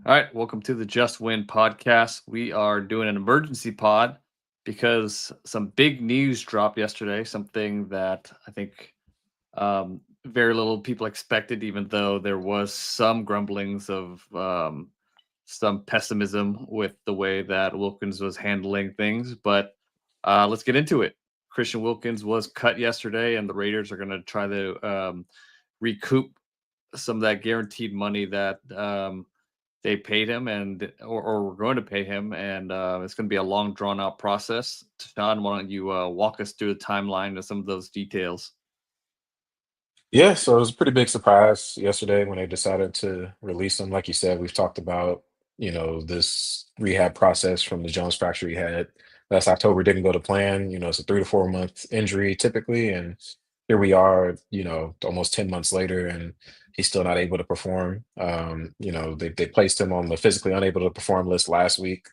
All right, welcome to the Just Win podcast. We are doing an emergency pod because some big news dropped yesterday, something that I think very little people expected, even though there was some grumblings of some pessimism with the way that Wilkins was handling things. But let's get into it. Christian Wilkins was cut yesterday, and the Raiders are going to try to recoup some of that guaranteed money that they paid him or we're going to pay him, and it's going to be a long drawn out process. Tashan, why don't you walk us through the timeline of some of those details? Yeah, so it was a pretty big surprise yesterday when they decided to release him. Like you said, we've talked about, this rehab process from the Jones fracture he had last October didn't go to plan. It's a 3 to 4 month injury typically. And here we are, almost 10 months later, and he's still not able to perform. They placed him on the physically unable to perform list last week.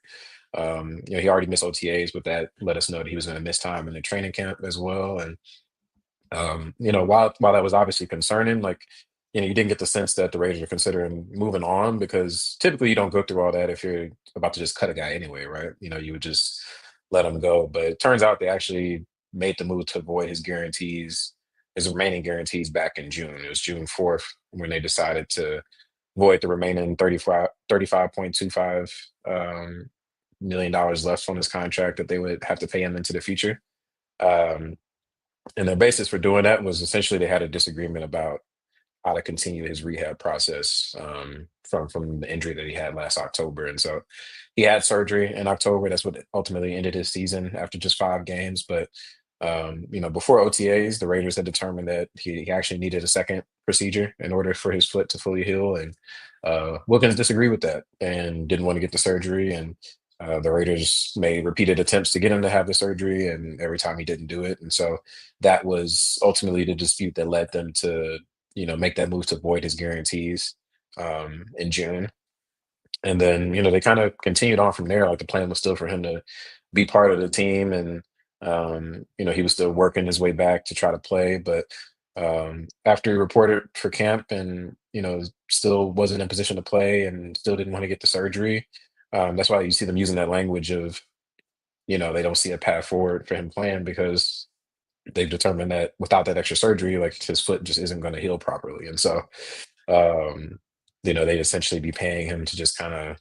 He already missed OTAs, but that let us know that he was going to miss time in the training camp as well. And while that was obviously concerning, like, you didn't get the sense that the Raiders are considering moving on because typically you don't go through all that if you're about to just cut a guy anyway, right? You would just let him go. But it turns out they actually made the move to avoid his remaining guarantees back in June. It was June 4th when they decided to void the remaining 35.25 million dollars left on his contract that they would have to pay him into the future. Um, and their basis for doing that was essentially they had a disagreement about how to continue his rehab process from the injury that he had last October. And so he had surgery in October. That's what ultimately ended his season after just 5 games. But before OTAs, the Raiders had determined that he actually needed a second procedure in order for his foot to fully heal. And Wilkins disagreed with that and didn't want to get the surgery. And the Raiders made repeated attempts to get him to have the surgery, and every time he didn't do it. And so that was ultimately the dispute that led them to, make that move to void his guarantees in June. And then, they kind of continued on from there. Like the plan was still for him to be part of the team. And, he was still working his way back to try to play. But after he reported for camp and, still wasn't in position to play and still didn't want to get the surgery. That's why you see them using that language of, they don't see a path forward for him playing because they've determined that without that extra surgery, like his foot just isn't going to heal properly. And so, um, they'd essentially be paying him to just kind of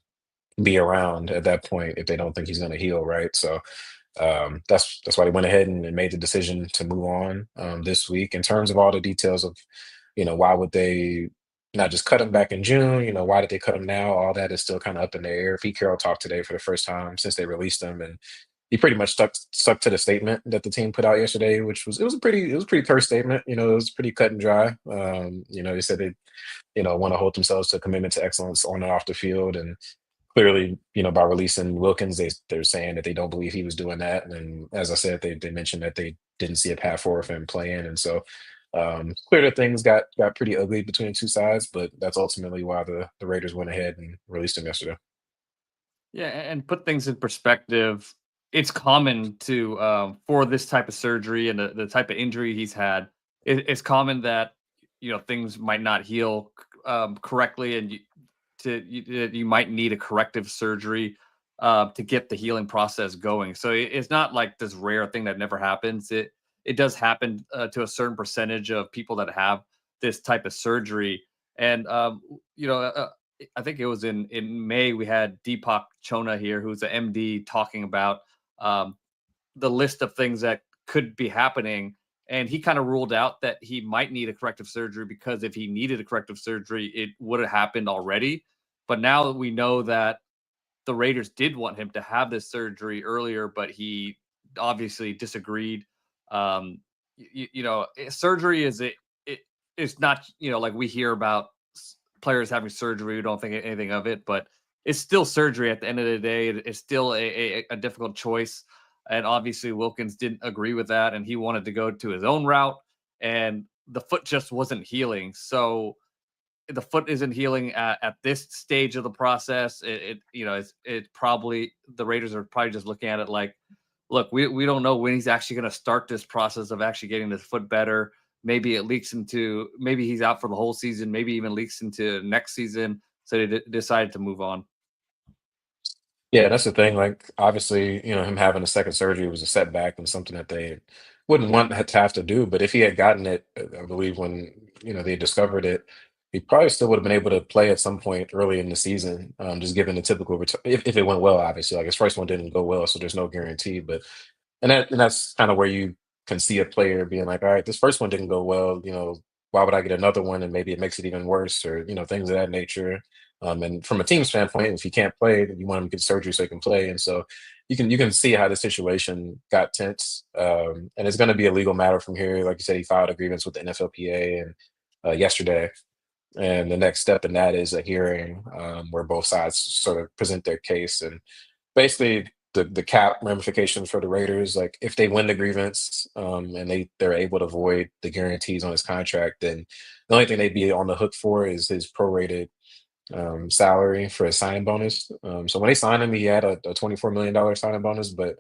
be around at that point if they don't think he's going to heal, right? So that's why they went ahead and made the decision to move on this week. In terms of all the details of, why would they not just cut him back in June? Why did they cut him now? All that is still kind of up in the air. Pete Carroll talked today for the first time since they released him, and he pretty much stuck to the statement that the team put out yesterday, which was it was a pretty terse statement. It was pretty cut and dry. They said they want to hold themselves to a commitment to excellence on and off the field, and clearly, by releasing Wilkins, they're saying that they don't believe he was doing that. And then, as I said, they mentioned that they didn't see a path forward for him playing, and so clear that things got pretty ugly between the two sides. But that's ultimately why the Raiders went ahead and released him yesterday. Yeah, and put things in perspective. It's common to for this type of surgery and the type of injury he's had. It's common that things might not heal correctly, and you might need a corrective surgery to get the healing process going. So it's not like this rare thing that never happens. It does happen to a certain percentage of people that have this type of surgery, and you know. I think it was in May we had Deepak Chona here, who's an MD, talking about um, the list of things that could be happening, and he kind of ruled out that he might need a corrective surgery because if he needed a corrective surgery, it would have happened already. But now that we know that the Raiders did want him to have this surgery earlier, but he obviously disagreed. Surgery it's not like we hear about players having surgery. We don't think anything of it, but it's still surgery at the end of the day. It's still a difficult choice, and obviously Wilkins didn't agree with that, and he wanted to go to his own route, and the foot just wasn't healing. So the foot isn't healing at this stage of the process. It's probably the Raiders are probably just looking at it like, look, we don't know when he's actually going to start this process of actually getting his foot better. Maybe it leaks into maybe he's out for the whole season, maybe even leaks into next season. so they decided to move on. Yeah, that's the thing. Like, obviously, him having a second surgery was a setback and something that they wouldn't want to have to do. But if he had gotten it, I believe when they discovered it, he probably still would have been able to play at some point early in the season. Just given the typical return, if it went well, obviously. Like his first one didn't go well, so there's no guarantee. But that's kind of where you can see a player being like, all right, this first one didn't go well. Why would I get another one? And maybe it makes it even worse, or things of that nature. And from a team standpoint, if he can't play, then you want him to get surgery so he can play. And so you can see how the situation got tense. And it's going to be a legal matter from here. Like you said, he filed a grievance with the NFLPA and yesterday. And the next step in that is a hearing where both sides sort of present their case. And basically, the cap ramifications for the Raiders, like if they win the grievance and they're able to void the guarantees on his contract, then the only thing they'd be on the hook for is his prorated salary for his signing bonus. So when they signed him, he had a $24 million signing bonus, but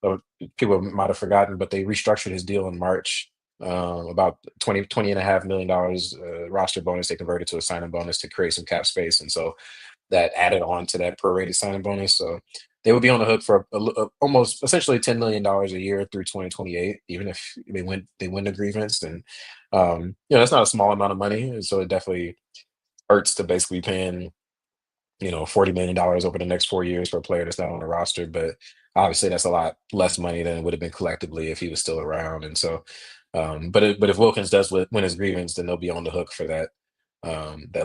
uh, people might have forgotten, but they restructured his deal in March. About 20 and a half million dollars roster bonus they converted to a signing bonus to create some cap space, and so that added on to that prorated signing bonus. So they would be on the hook for almost essentially $10 million a year through 2028, even if they win the grievance. And that's not a small amount of money, and so it definitely hurts to basically paying $40 million over the next 4 years for a player that's not on the roster. But obviously, that's a lot less money than it would have been collectively if he was still around. And so, but if Wilkins does win his grievance, then they'll be on the hook for that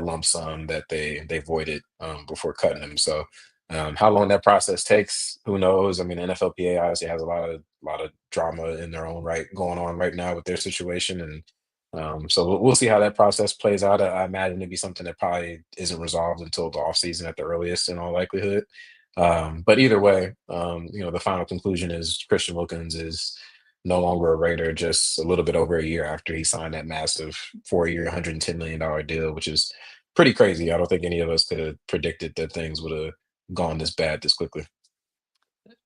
lump sum that they voided before cutting him. So, how long that process takes, who knows? I mean, the NFLPA obviously has a lot of drama in their own right going on right now with their situation, and so we'll see how that process plays out. I imagine it'd be something that probably isn't resolved until the offseason at the earliest, in all likelihood. But either way, the final conclusion is Christian Wilkins is no longer a Raider just a little bit over a year after he signed that massive 4 year, $110 million deal, which is pretty crazy. I don't think any of us could have predicted that things would have gone this bad this quickly.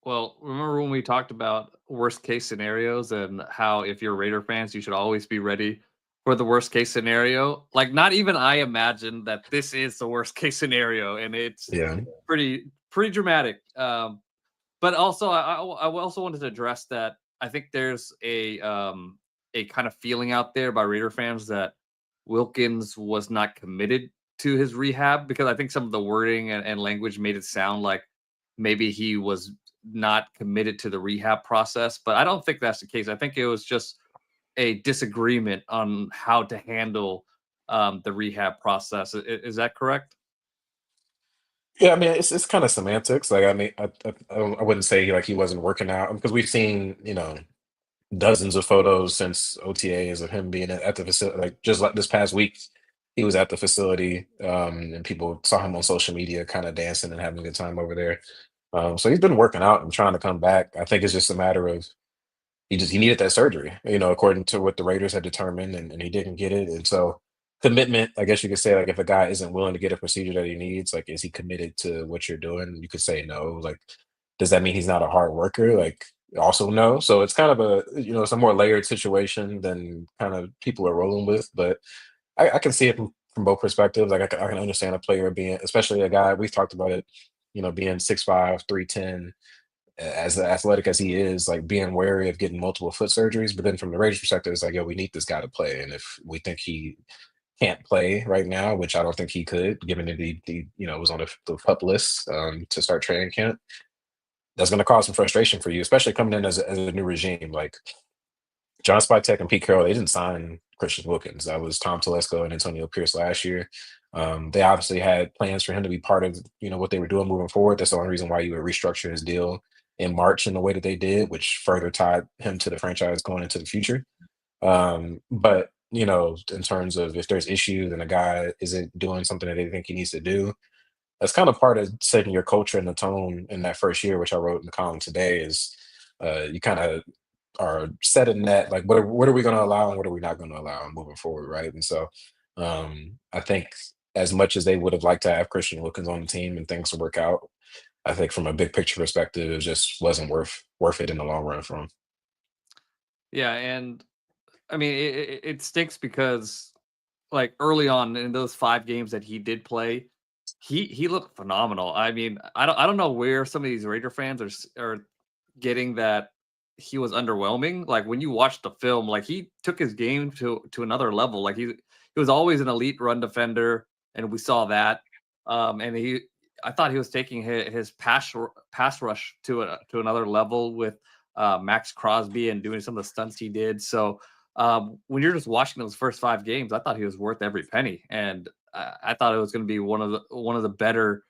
Well, remember when we talked about worst case scenarios and how if you're Raider fans, you should always be ready for the worst case scenario? Like, not even I imagined that this is the worst case scenario, and it's Yeah. pretty dramatic. But also, I also wanted to address that I think there's a kind of feeling out there by Raider fans that Wilkins was not committed to his rehab, because I think some of the wording and language made it sound like maybe he was not committed to the rehab process. But I don't think that's the case. I think it was just a disagreement on how to handle the rehab process. Is that correct? Yeah, I mean, it's kind of semantics. Like, I mean, I wouldn't say like he wasn't working out because we've seen dozens of photos since OTAs of him being at the facility. Like just like this past week, he was at the facility, and people saw him on social media, kind of dancing and having a good time over there. So he's been working out and trying to come back. I think it's just a matter of he needed that surgery, according to what the Raiders had determined, and he didn't get it. And so commitment, I guess you could say, like if a guy isn't willing to get a procedure that he needs, like is he committed to what you're doing? You could say no. Like, does that mean he's not a hard worker? Like, also no. So it's kind of it's a more layered situation than kind of people are rolling with. But I can see it from both perspectives. Like I can understand a player being, especially a guy, we've talked about it, being 6'5", 310, as athletic as he is, like being wary of getting multiple foot surgeries. But then from the Raiders' perspective, it's like, yo, we need this guy to play. And if we think he can't play right now, which I don't think he could, given that he was on the pup list to start training camp, that's going to cause some frustration for you, especially coming in as a new regime. Like John Spytek and Pete Carroll, they didn't sign Christian Wilkins. That was Tom Telesco and Antonio Pierce last year. They obviously had plans for him to be part of what they were doing moving forward. That's the only reason why you would restructure his deal in March in the way that they did, which further tied him to the franchise going into the future. But in terms of if there's issues and a guy isn't doing something that they think he needs to do, that's kind of part of setting your culture and the tone in that first year, which I wrote in the column today. Is you kind of are setting that, like what are we going to allow and what are we not going to allow moving forward, right? And so I think as much as they would have liked to have Christian Wilkins on the team and things to work out, I think from a big picture perspective, it just wasn't worth it in the long run for him. Yeah, and I mean it stinks because like early on in those 5 games that he did play, He looked phenomenal. I mean, I don't know where some of these Raider fans are getting that he was underwhelming. Like when you watch the film, like he took his game to another level. Like he was always an elite run defender, and we saw that. And I thought he was taking his pass rush to another level with Max Crosby and doing some of the stunts he did. So when you're just watching those first 5 games, I thought he was worth every penny, and I thought it was going to be one of the better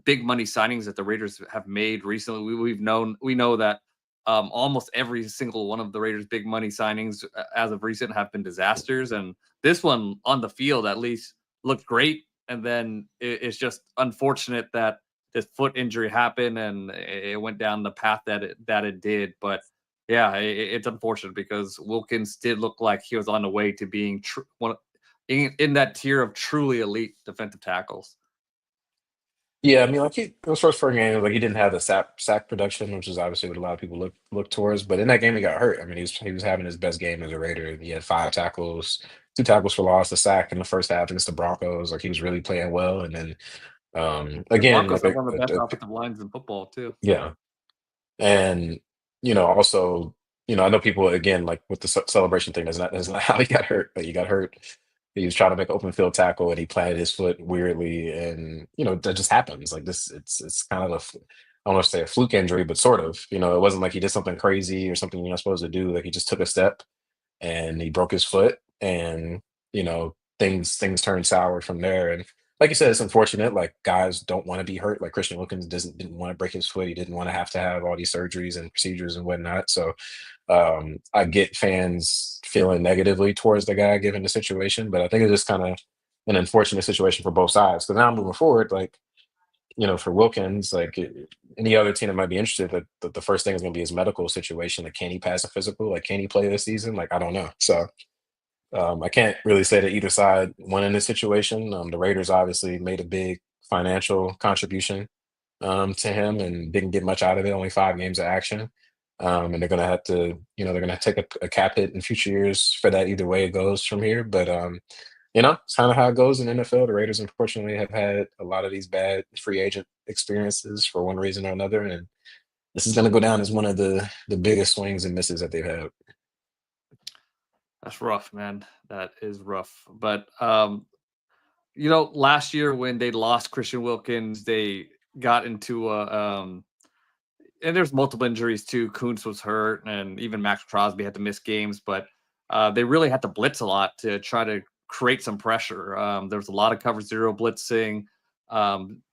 big money signings that the Raiders have made recently. We know that almost every single one of the Raiders' big money signings as of recent have been disasters, and this one on the field at least looked great. And then it's just unfortunate that this foot injury happened and it went down the path that it did. But yeah, it's unfortunate because Wilkins did look like he was on the way to being one in that tier of truly elite defensive tackles. Yeah, I mean, like those first 4 games, like he didn't have the sack production, which is obviously what a lot of people look towards. But in that game, he got hurt. I mean, he was having his best game as a Raider. He had 5 tackles, 2 tackles for loss, a sack in the first half against the Broncos. Like he was really playing well. And then The again, Broncos like have one of the best offensive lines in football too. yeah, and also, I know people again like with the celebration thing. That's not how he got hurt. But he got hurt. He was trying to make an open field tackle and he planted his foot weirdly, and that just happens. Like this, it's kind of I don't want to say a fluke injury, but sort of. It wasn't like he did something crazy or something you're not supposed to do. Like he just took a step and he broke his foot, and things turned sour from there. And like you said, it's unfortunate. Like guys don't want to be hurt. Like Christian Wilkins didn't want to break his foot. He didn't want to have all these surgeries and procedures and whatnot. So I get fans feeling negatively towards the guy given the situation, but I think it's just kind of an unfortunate situation for both sides. Because now moving forward, like for Wilkins, like any other team that might be interested, that the first thing is going to be his medical situation. Like, can he pass a physical? Like, can he play this season? Like, I don't know. So I can't really say that either side won in this situation. The Raiders obviously made a big financial contribution to him and didn't get much out of it. Only 5 games of action, and they're gonna have to, they're gonna take a cap hit in future years for that. Either way it goes from here, but it's kind of how it goes in NFL. The Raiders, unfortunately, have had a lot of these bad free agent experiences for one reason or another, and this is gonna go down as one of the biggest swings and misses that they've had. That's rough, man. That is rough. But last year when they lost Christian Wilkins, they got into a and there's multiple injuries too. Kuntz was hurt, and even Max Crosby had to miss games. But they really had to blitz a lot to try to create some pressure. There was a lot of cover zero blitzing,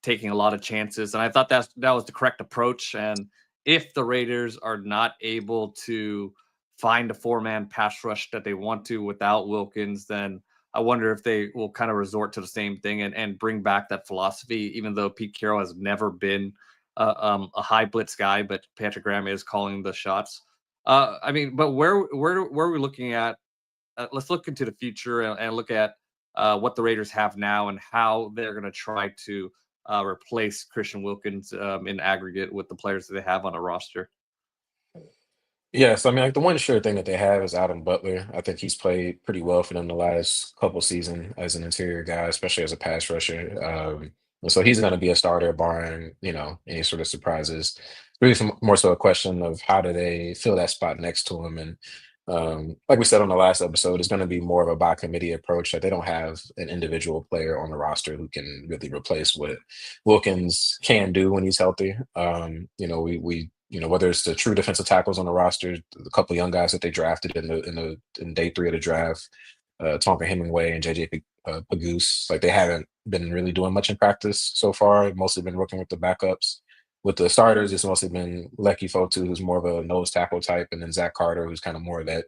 taking a lot of chances, and I thought that was the correct approach. And if the Raiders are not able to find a four-man pass rush that they want to without Wilkins, then I wonder if they will kind of resort to the same thing and bring back that philosophy, even though Pete Carroll has never been a high blitz guy, but Patrick Graham is calling the shots. I mean, but where are we looking at? Let's look into the future and look at what the Raiders have now and how they're going to try to replace Christian Wilkins in aggregate with the players that they have on a roster. Yes, I mean, like the one sure thing that they have is Adam Butler. I think he's played pretty well for them the last couple seasons as an interior guy, especially as a pass rusher. And so he's going to be a starter, barring any sort of surprises. Really, more so a question of how do they fill that spot next to him. And like we said on the last episode, it's going to be more of a by committee approach. That they don't have an individual player on the roster who can really replace what Wilkins can do when he's healthy. We whether it's the true defensive tackles on the roster, a couple of young guys that they drafted in day 3 of the draft, Tonka Hemingway and JJ Pagoose, like they haven't been really doing much in practice so far. Mostly been working with the backups. With the starters, it's mostly been Lecky Fotu, who's more of a nose tackle type, and then Zach Carter, who's kind of more of that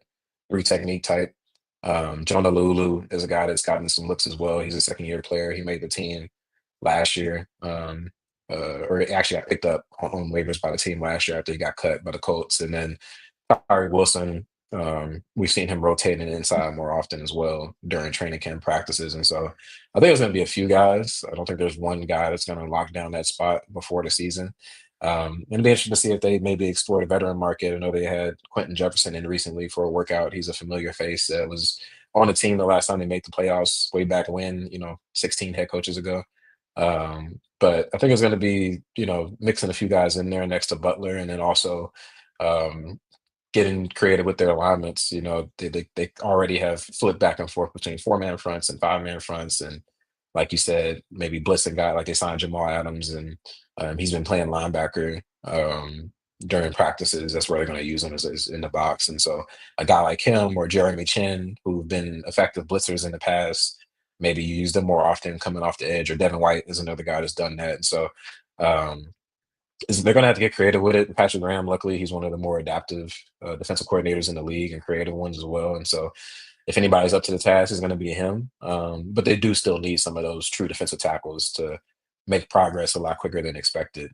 three technique type. Jonah Lulu is a guy that's gotten some looks as well. He's a second year player. He made the team last year. Or actually got picked up on waivers by the team last year after he got cut by the Colts. And then Tyree Wilson, we've seen him rotating inside more often as well during training camp practices. And so I think there's going to be a few guys. I don't think there's one guy that's going to lock down that spot before the season. And it'll be interesting to see if they maybe explore the veteran market. I know they had Quentin Jefferson in recently for a workout. He's a familiar face that was on the team the last time they made the playoffs way back when, 16 head coaches ago. But I think it's going to be, mixing a few guys in there next to Butler, and then also um, getting creative with their alignments. They already have flipped back and forth between 4-man fronts and 5-man fronts, and like you said, maybe blitzing guy like they signed Jamal Adams, and he's been playing linebacker during practices. That's where they're going to use him is in the box, and so a guy like him or Jeremy Chin, who've been effective blitzers in the past, maybe you use them more often coming off the edge. Or Devin White is another guy that's done that, and so. Um, they're going to have to get creative with it. Patrick Graham, luckily, he's one of the more adaptive defensive coordinators in the league and creative ones as well. And so, if anybody's up to the task, it's going to be him. But they do still need some of those true defensive tackles to make progress a lot quicker than expected.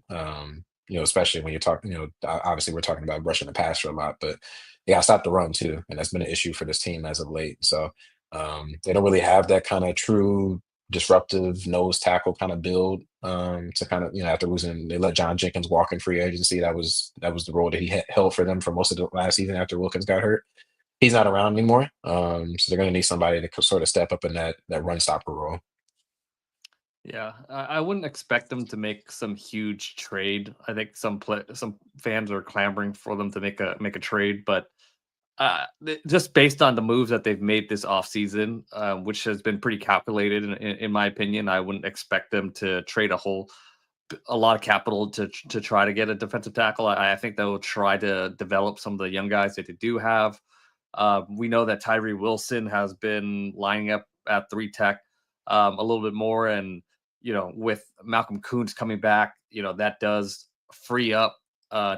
Especially when you're talking, obviously we're talking about rushing the passer a lot, but they got to stop the run too, and that's been an issue for this team as of late. So they don't really have that kind of true disruptive nose tackle kind of build to kind of after losing they let John Jenkins walk in free agency. That was the role that he held for them for most of the last season after Wilkins got hurt. He's not around anymore, so they're going to need somebody to sort of step up in that run stopper role. Yeah, I wouldn't expect them to make some huge trade. I think some fans are clamoring for them to make a trade, but just based on the moves that they've made this offseason, which has been pretty calculated in my opinion, I wouldn't expect them to trade a lot of capital to try to get a defensive tackle. I think they'll try to develop some of the young guys that they do have. We know that Tyree Wilson has been lining up at 3 tech a little bit more, and with Malcolm Kuntz coming back, that does free up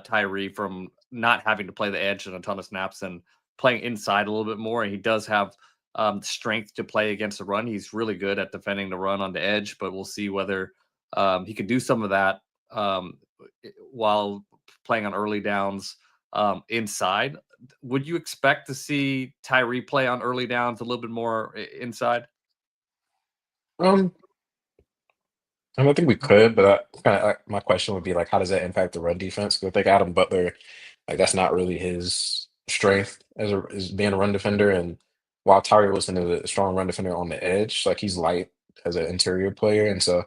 Tyree from not having to play the edge and a ton of snaps and playing inside a little bit more. And he does have strength to play against the run. He's really good at defending the run on the edge, but we'll see whether he can do some of that while playing on early downs inside. Would you expect to see Tyree play on early downs a little bit more inside? Um, I don't think we could, but my question would be like, how does that impact the run defense? 'Cause I think Adam Butler, like that's not really his strength as being a run defender. And while Tyree Wilson is a strong run defender on the edge, like he's light as an interior player, and so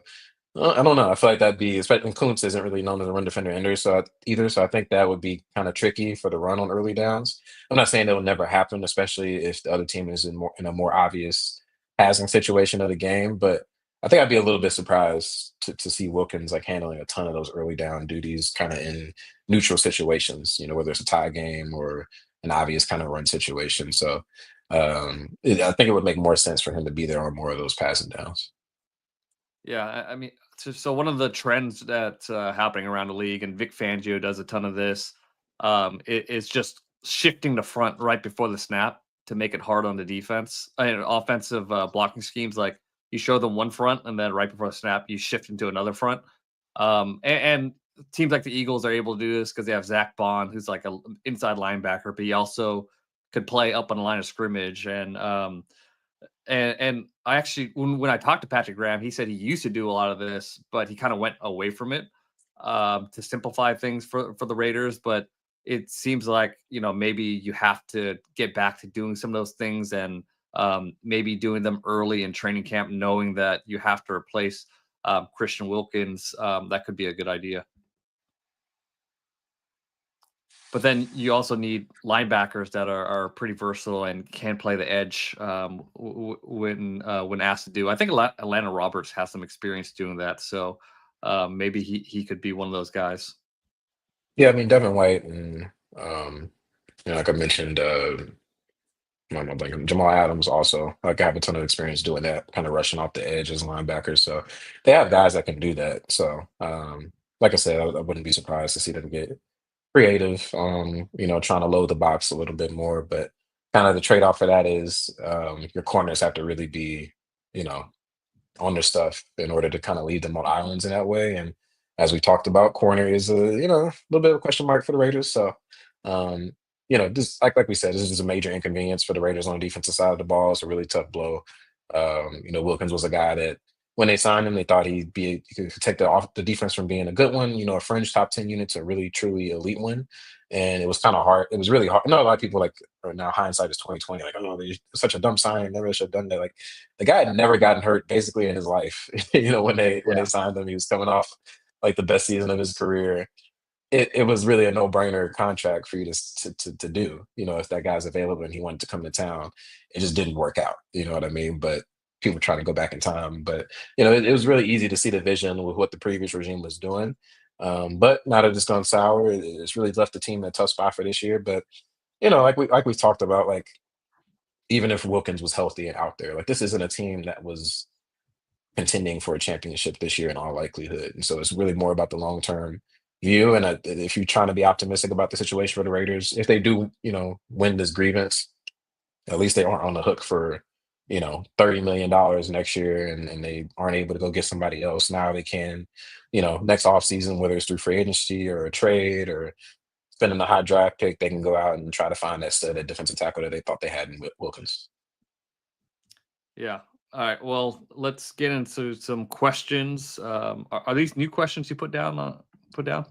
I don't know. I feel like that'd be, especially Kuntz isn't really known as a run defender either. So I think that would be kind of tricky for the run on early downs. I'm not saying that will never happen, especially if the other team is in a more obvious passing situation of the game. But I think I'd be a little bit surprised to see Wilkins like handling a ton of those early down duties kind of in neutral situations, whether it's a tie game or an obvious kind of run situation. So I think it would make more sense for him to be there on more of those passing downs. Yeah, I mean, so one of the trends that's happening around the league, and Vic Fangio does a ton of this, is just shifting the front right before the snap to make it hard on the defense. Offensive blocking schemes, like you show them one front, and then right before the snap, you shift into another front. And teams like the Eagles are able to do this because they have Zach Bond, who's like a inside linebacker, but he also could play up on the line of scrimmage. And I actually, when I talked to Patrick Graham, he said he used to do a lot of this, but he kind of went away from it to simplify things for the Raiders. But it seems like maybe you have to get back to doing some of those things, and maybe doing them early in training camp, knowing that you have to replace Christian Wilkins. That could be a good idea. But then you also need linebackers that are pretty versatile and can play the edge when asked to do. I think Atlanta Roberts has some experience doing that, so maybe he could be one of those guys. Yeah, I mean Devin White and like I mentioned, I'm not blanking. Jamal Adams also like I have a ton of experience doing that, kind of rushing off the edge as linebackers. So they have guys that can do that. So like I said, I wouldn't be surprised to see them get creative, trying to load the box a little bit more. But kind of the trade-off for that is your corners have to really be, you know, on their stuff in order to kind of leave them on islands in that way. And as we talked about, corner is a little bit of a question mark for the Raiders. So um, this like we said, this is a major inconvenience for the Raiders on the defensive side of the ball. It's a really tough blow. Wilkins was a guy that when they signed him, they thought he could take the defense from being a good one, a fringe top 10 unit to a really truly elite one. and it was kind of hard. It was really hard. I know a lot of people like are now hindsight is 2020, like, oh, they such a dumb sign, never should have done that. Like the guy had never gotten hurt basically in his life. When they signed him, he was coming off like the best season of his career. It was really a no-brainer contract for you to do, if that guy's available and he wanted to come to town. It just didn't work out, you know what I mean? But people trying to go back in time. But it was really easy to see the vision with what the previous regime was doing. But now that it's gone sour, it's really left the team in a tough spot for this year. But like we've talked about, like even if Wilkins was healthy and out there, like this isn't a team that was contending for a championship this year in all likelihood. And so it's really more about the long term view. And if you're trying to be optimistic about the situation for the Raiders, if they do, win this grievance, at least they aren't on the hook for, $30 million next year, and they aren't able to go get somebody else. Now they can, next offseason, whether it's through free agency or a trade or spending a high draft pick, they can go out and try to find that stud at defensive tackle that they thought they had in Wilkins. Yeah. All right. Well, let's get into some questions. Are these new questions you put down? Put down?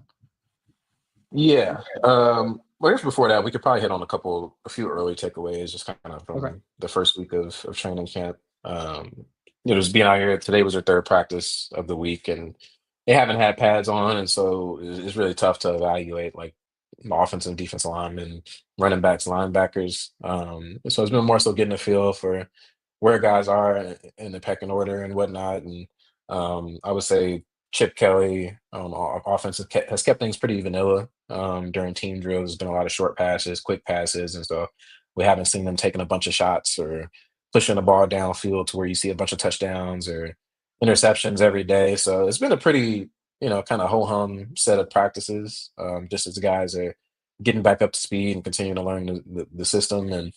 Yeah. Well, I guess before that, we could probably hit on a few early takeaways, just kind of Okay. from the first week of training camp. Just being out here today was their third practice of the week, and they haven't had pads on, and so it's really tough to evaluate like offensive, defensive linemen, running backs, linebackers. So it's been more so getting a feel for where guys are in the pecking order and whatnot. And I would say Chip Kelly, offensive has kept things pretty vanilla during team drills. There's been a lot of short passes, quick passes, and so we haven't seen them taking a bunch of shots or pushing the ball downfield to where you see a bunch of touchdowns or interceptions every day. So it's been a pretty, kind of ho hum set of practices, just as the guys are getting back up to speed and continuing to learn the system. And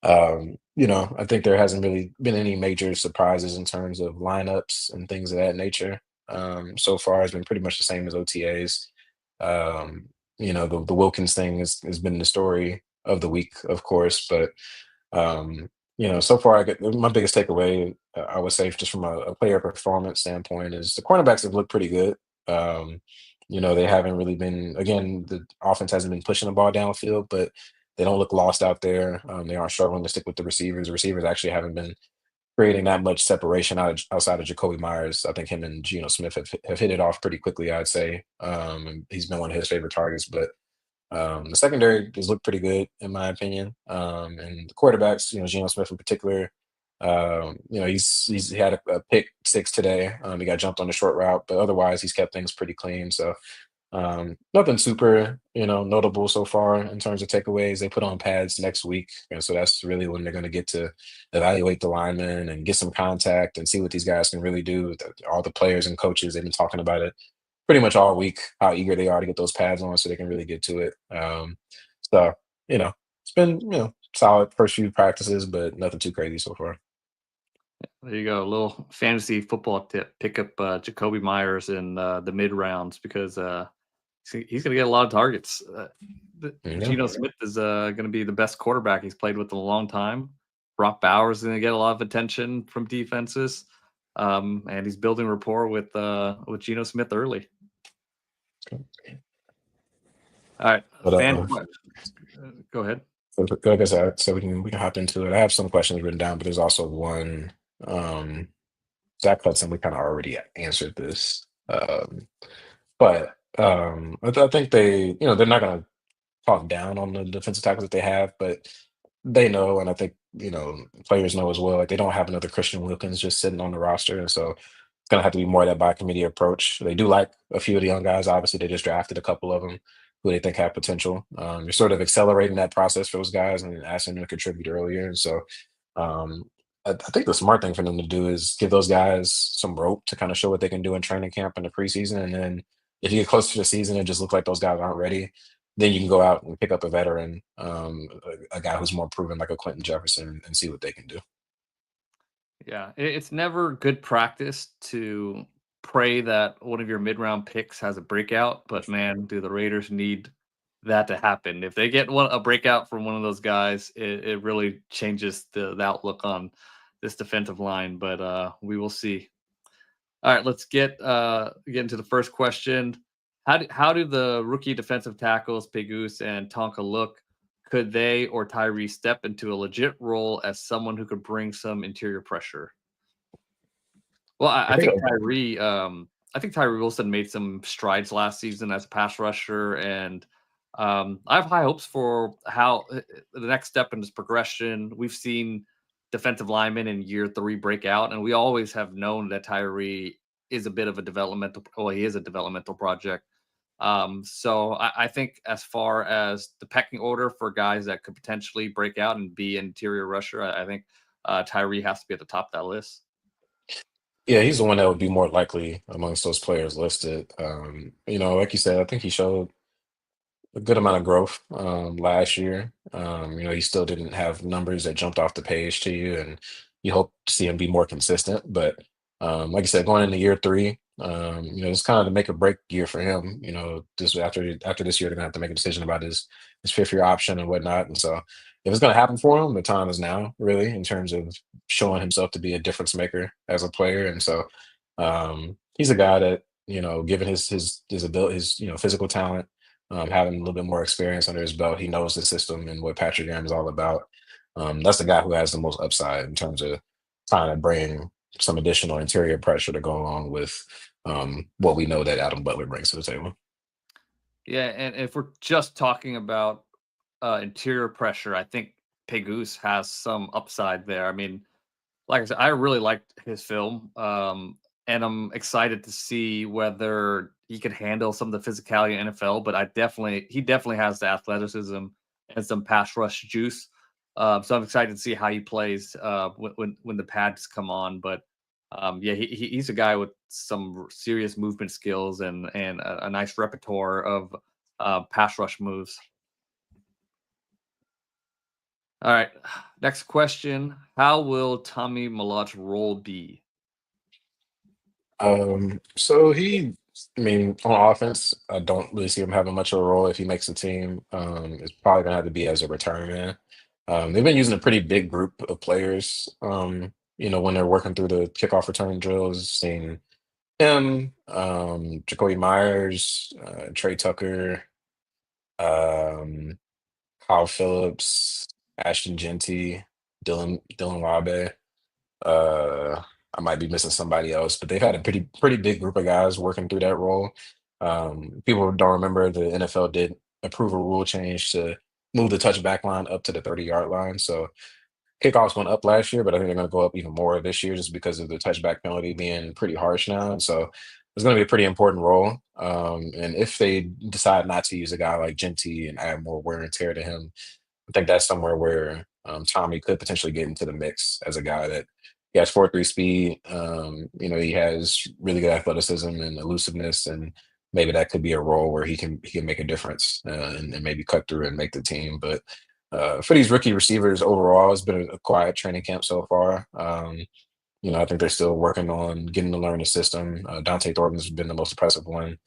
I think there hasn't really been any major surprises in terms of lineups and things of that nature. So far, it's been pretty much the same as OTAs. The Wilkins thing has been the story of the week, of course, but so far, I get my biggest takeaway. I would say, just from a player performance standpoint, is the cornerbacks have looked pretty good. Um, they haven't really been. Again, the offense hasn't been pushing the ball downfield, but they don't look lost out there. They aren't struggling to stick with the receivers. The receivers actually haven't been creating that much separation outside of Jacoby Myers. I think him and Geno Smith have hit it off pretty quickly, I'd say. And he's been one of his favorite targets. But the secondary has looked pretty good, in my opinion. And the quarterbacks, Geno Smith in particular, he's had a pick six today. He got jumped on the short route, but otherwise he's kept things pretty clean. So nothing super, notable so far in terms of takeaways. They put on pads next week, and so that's really when they're going to get to evaluate the linemen and get some contact and see what these guys can really do. All the players and coaches, they've been talking about it pretty much all week, how eager they are to get those pads on so they can really get to it. So it's been solid first few practices, but nothing too crazy so far. There you go. A little fantasy football tip. Pick up Jacoby Myers in the mid rounds because he's going to get a lot of targets. Yeah. Geno Smith is going to be the best quarterback he's played with in a long time. Brock Bowers is going to get a lot of attention from defenses, and he's building rapport with Geno Smith early. All right, But go ahead. like I said, so we can hop into it. I have some questions written down, but there's also one. Zach Hudson, we kind of already answered this, but I think they're not going to talk down on the defensive tackles that they have, but they know, and I think players know as well. Like they don't have another Christian Wilkins just sitting on the roster, and so it's gonna have to be more of that by committee approach. They do like a few of the young guys. Obviously, they just drafted a couple of them who they think have potential. You're sort of accelerating that process for those guys and asking them to contribute earlier. And so, um, I think the smart thing for them to do is give those guys some rope to kind of show what they can do in training camp in the preseason, and then if you get close to the season and just look like those guys aren't ready, then you can go out and pick up a veteran, a guy who's more proven, like a Quentin Jefferson, and see what they can do. Yeah, it's never good practice to pray that one of your mid-round picks has a breakout, but man, do the Raiders need that to happen. If they get a breakout from one of those guys, it really changes the outlook on this defensive line. But we will see. All right, let's get into the first question. How do the rookie defensive tackles Pegus and Tonka look? Could they or Tyree step into a legit role as someone who could bring some interior pressure? Well, I I think think Tyree Wilson made some strides last season as a pass rusher, and I have high hopes for how the next step in his progression. We've seen defensive linemen in year 3 break out, and we always have known that Tyree is a bit of a developmental. Well, he is a developmental project. So I think as far as the pecking order for guys that could potentially break out and be an interior rusher, I think Tyree has to be at the top of that list. yeah, he's the one that would be more likely amongst those players listed. Like you said, I think he showed a good amount of growth last year. He still didn't have numbers that jumped off the page to you, and you hope to see him be more consistent. But like I said, going into year 3, it's kind of the make or break year for him. Just after this year, they're gonna have to make a decision about his 5th year option and whatnot. And so, if it's gonna happen for him, the time is now, really, in terms of showing himself to be a difference maker as a player. And so, he's a guy that given his ability, his physical talent, having a little bit more experience under his belt, he knows the system and what Patrick Graham is all about. That's the guy who has the most upside in terms of trying to bring some additional interior pressure to go along with what we know that Adam Butler brings to the table. Yeah, and if we're just talking about interior pressure, I think Pegus has some upside there. I mean, like I said, I really liked his film, and I'm excited to see whether he could handle some of the physicality in NFL. But he definitely has the athleticism and some pass rush juice. So I'm excited to see how he plays when the pads come on. But yeah, he's a guy with some serious movement skills and a nice repertoire of pass rush moves. All right, next question: how will Tommy Malot's role be? I mean, on offense, I don't really see him having much of a role if he makes the team. It's probably gonna have to be as a return man. They've been using a pretty big group of players. When they're working through the kickoff return drills, seeing him, Jacoby Myers, Trey Tucker, um, Kyle Phillips, Ashton Genty, Dylan Wabe. Uh, I might be missing somebody else, but they've had a pretty big group of guys working through that role. People don't remember the NFL did approve a rule change to move the touchback line up to the 30-yard line. So kickoffs went up last year, but I think they're going to go up even more this year just because of the touchback penalty being pretty harsh now. And so it's going to be a pretty important role. And if they decide not to use a guy like Genty and add more wear and tear to him, I think that's somewhere where Tommy could potentially get into the mix as a guy that he has 4.3 speed. He has really good athleticism and elusiveness, and maybe that could be a role where he can make a difference and maybe cut through and make the team. But for these rookie receivers overall, it's been a quiet training camp so far. I think they're still working on getting to learn the system. Dante Thornton's been the most impressive one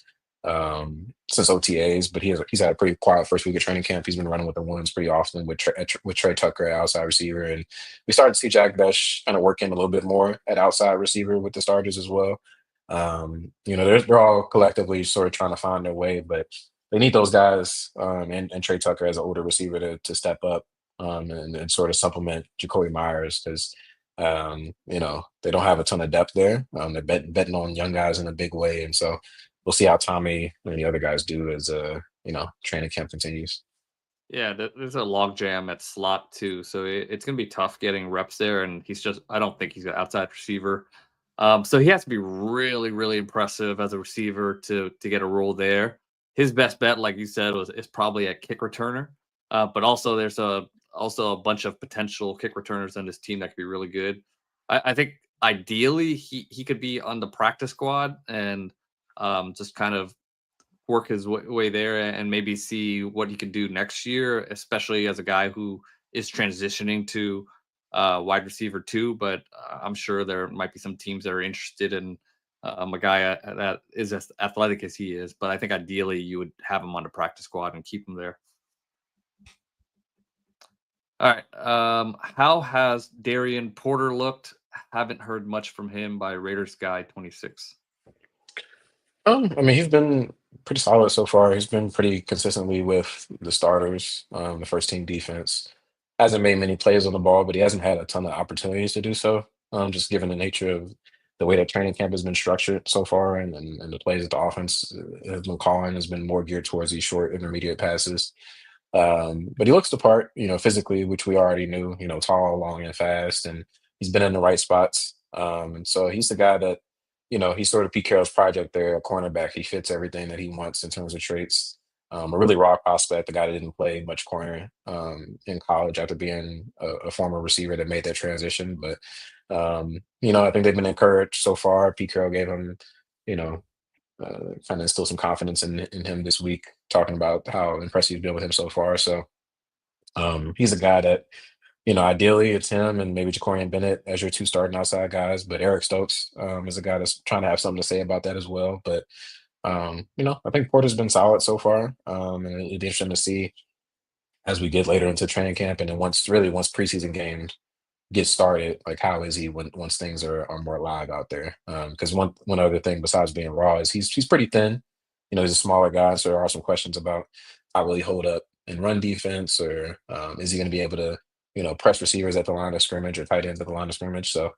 since OTAs, but he's had a pretty quiet first week of training camp. He's been running with the ones pretty often with Trey Tucker at outside receiver, and we started to see Jack Besh kind of work in a little bit more at outside receiver with the starters as well. They're all collectively sort of trying to find their way, but they need those guys and Trey Tucker as an older receiver to step up and sort of supplement Jacoby Myers because they don't have a ton of depth there. They're betting on young guys in a big way, and so we'll see how Tommy and the other guys do as training camp continues. Yeah, there's a log jam at slot too, so it's gonna be tough getting reps there. And I don't think he's an outside receiver, so he has to be really, really impressive as a receiver to get a role there. His best bet, like you said, is probably a kick returner, but also there's a bunch of potential kick returners on this team that could be really good. I think ideally he could be on the practice squad and just kind of work his way there and maybe see what he can do next year, especially as a guy who is transitioning to wide receiver too. But I'm sure there might be some teams that are interested in a guy that is as athletic as he is. But I think ideally you would have him on the practice squad and keep him there. All right. How has Darian Porter looked? Haven't heard much from him by Raiders Guy 26. I mean, he's been pretty solid so far. He's been pretty consistently with the starters, the first team defense. Hasn't made many plays on the ball, but he hasn't had a ton of opportunities to do so. Just given the nature of the way that training camp has been structured so far, and the plays that the offense has been calling has been more geared towards these short intermediate passes. But he looks the part, physically, which we already knew, tall, long, and fast, and he's been in the right spots. And so he's the guy that, he's sort of Pete Carroll's project there, a cornerback. He fits everything that he wants in terms of traits. A really raw prospect, the guy that didn't play much corner in college after being a former receiver that made that transition. But, I think they've been encouraged so far. Pete Carroll gave him, you know, kind of instill some confidence in him this week, talking about how impressed he's been with him so far. So he's a guy that, ideally it's him and maybe Jacorian Bennett as your two starting outside guys, but Eric Stokes is a guy that's trying to have something to say about that as well. But I think Porter's been solid so far, and it'd be interesting to see as we get later into training camp, and then once preseason games get started, like how is he once things are more live out there? Because one other thing besides being raw is he's pretty thin. He's a smaller guy, so there are some questions about how will he hold up in run defense, or is he going to be able to press receivers at the line of scrimmage or tight ends at the line of scrimmage? So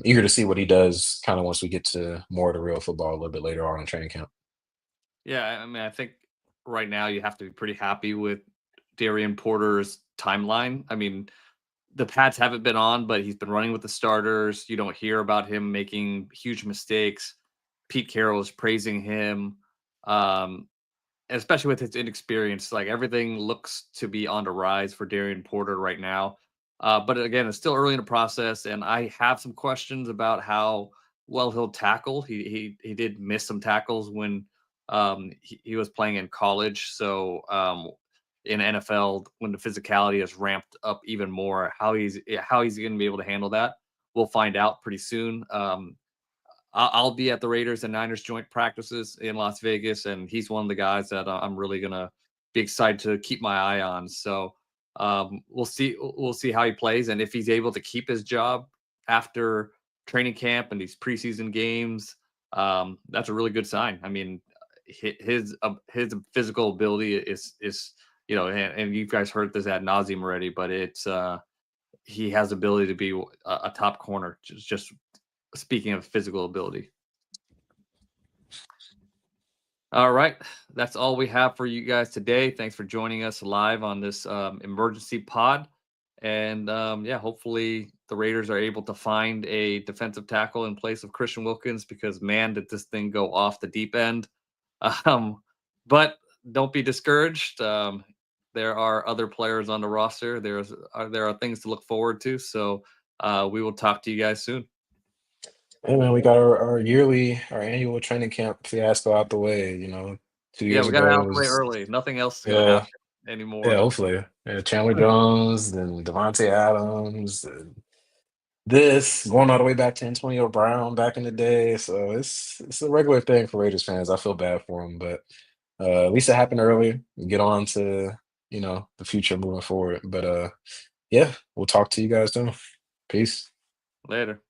eager to see what he does kind of once we get to more of the real football a little bit later on in training camp. Yeah, I mean, I think right now you have to be pretty happy with Darian Porter's timeline. I mean, the pads haven't been on, but he's been running with the starters. You don't hear about him making huge mistakes. Pete Carroll is praising him, um, especially with his inexperience. Like everything looks to be on the rise for Darian Porter right now. But again, it's still early in the process, and I have some questions about how well he'll tackle. He did miss some tackles when he was playing in college. So in NFL, when the physicality is ramped up even more, how he's going to be able to handle that, we'll find out pretty soon. I'll be at the Raiders and Niners joint practices in Las Vegas, and he's one of the guys that I'm really gonna be excited to keep my eye on. So we'll see. We'll see how he plays, and if he's able to keep his job after training camp and these preseason games, that's a really good sign. I mean, his physical ability is and you guys heard this ad nauseum already, but it's he has ability to be a top corner. Just speaking of physical ability. All right. That's all we have for you guys today. Thanks for joining us live on this emergency pod. And yeah, hopefully the Raiders are able to find a defensive tackle in place of Christian Wilkins because, man, did this thing go off the deep end. But don't be discouraged. There are other players on the roster. There are things to look forward to. So we will talk to you guys soon. Hey man, we got our annual training camp fiasco out the way. 2 Yeah, years we got it ago out it the way was early. Nothing else is gonna yeah, happen yeah, anymore. hopefully. Yeah, Chandler Jones, then Devontae Adams, and this going all the way back to Antonio Brown back in the day. So it's a regular thing for Raiders fans. I feel bad for them, but at least it happened early. Get on to the future moving forward. But yeah, we'll talk to you guys soon. Peace. Later.